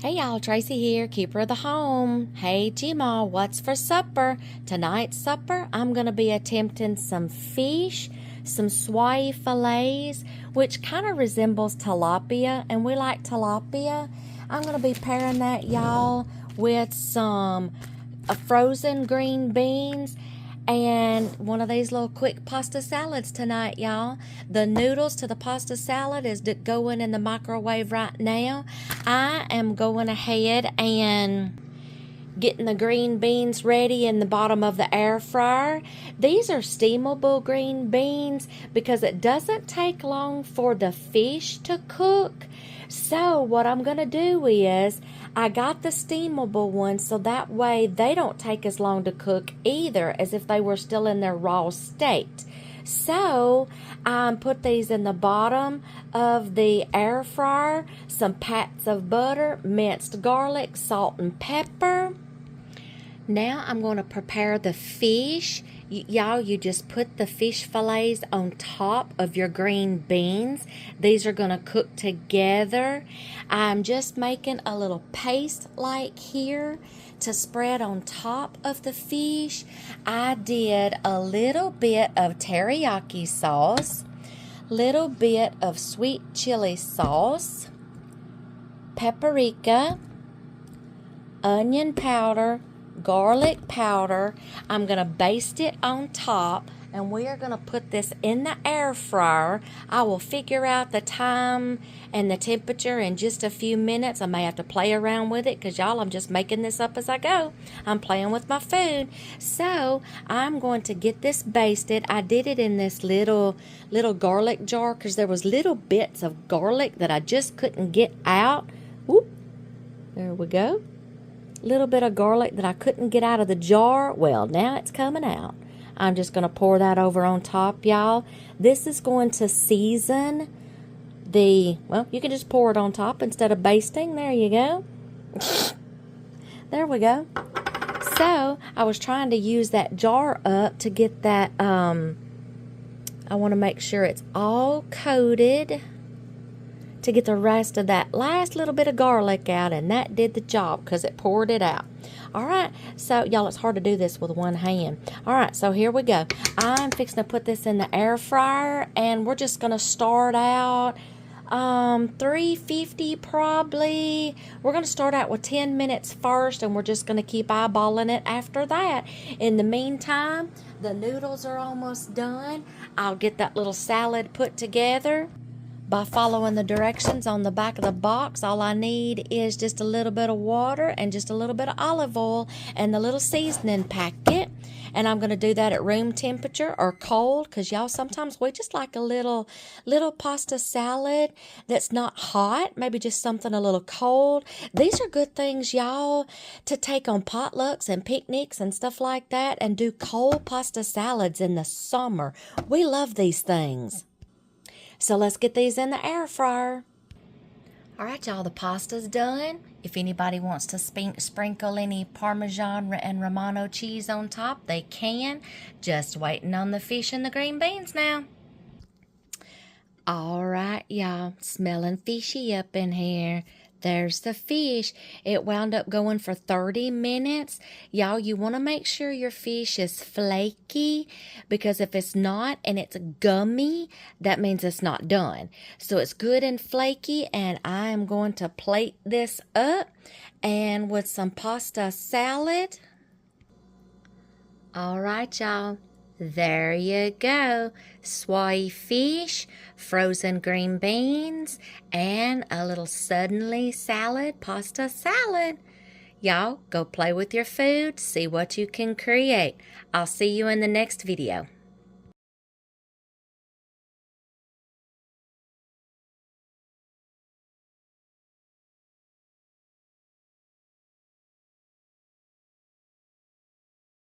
Hey y'all, Tracy here, keeper of the home. Hey G-Ma, what's for supper? Tonight's supper, I'm going to be attempting some fish, some swai fillets, which kind of resembles tilapia, and we like tilapia. I'm going to be pairing that, y'all, with some frozen green beans and one of these little quick pasta salads tonight, y'all. The noodles to the pasta salad is going in the microwave right now. I am going ahead and getting the green beans ready in the bottom of the air fryer. These are steamable green beans because it doesn't take long for the fish to cook. So what I'm going to do is I got the steamable ones so that way they don't take as long to cook either as if they were still in their raw state. So I put these in the bottom of the air fryer, some pats of butter, minced garlic, salt and pepper. Now I'm going to prepare the fish. Y'all, you just put the fish fillets on top of your green beans. These are going to cook together. I'm just making a little paste like here to spread on top of the fish. I did a little bit of teriyaki sauce, little bit of sweet chili sauce, paprika, onion powder, garlic powder. I'm going to baste it on top, and we are going to put this in the air fryer. I will figure out the time and the temperature in just a few minutes. I may have to play around with it because, y'all, I'm just making this up as I go. I'm playing with my food. So I'm going to get this basted. I did it in this little garlic jar because there was little bits of garlic that I just couldn't get out. Whoop. There we go. Little bit of garlic that I couldn't get out of the jar. Well, now it's coming out. I'm just going to pour that over on top, y'all. This is going to season well, you can just pour it on top instead of basting. There you go. There we go. So I was trying to use that jar up to get that, I want to make sure it's all coated to get the rest of that last little bit of garlic out, and that did the job because it poured it out. All right, so y'all, it's hard to do this with one hand. All right, so here we go. I'm fixing to put this in the air fryer, and we're just going to start out 350 probably. We're going to start out with 10 minutes first, and we're just going to keep eyeballing it after that. In the meantime, the noodles are almost done. I'll get that little salad put together by following the directions on the back of the box. All I need is just a little bit of water and just a little bit of olive oil and the little seasoning packet. And I'm going to do that at room temperature or cold because, y'all, sometimes we just like a little pasta salad that's not hot, maybe just something a little cold. These are good things, y'all, to take on potlucks and picnics and stuff like that and do cold pasta salads in the summer. We love these things. So let's get these in the air fryer. All right, y'all, the pasta's done. If anybody wants to sprinkle any Parmesan and Romano cheese on top, they can. Just waiting on the fish and the green beans now. All right, y'all, smelling fishy up in here. There's the fish. It wound up going for 30 minutes. Y'all, you want to make sure your fish is flaky because if it's not and it's gummy, that means it's not done. So it's good and flaky, and I am going to plate this up and with some pasta salad. All right, y'all. There you go. Swai fish, frozen green beans, and a little suddenly salad, pasta salad. Y'all, go play with your food, see what you can create. I'll see you in the next video.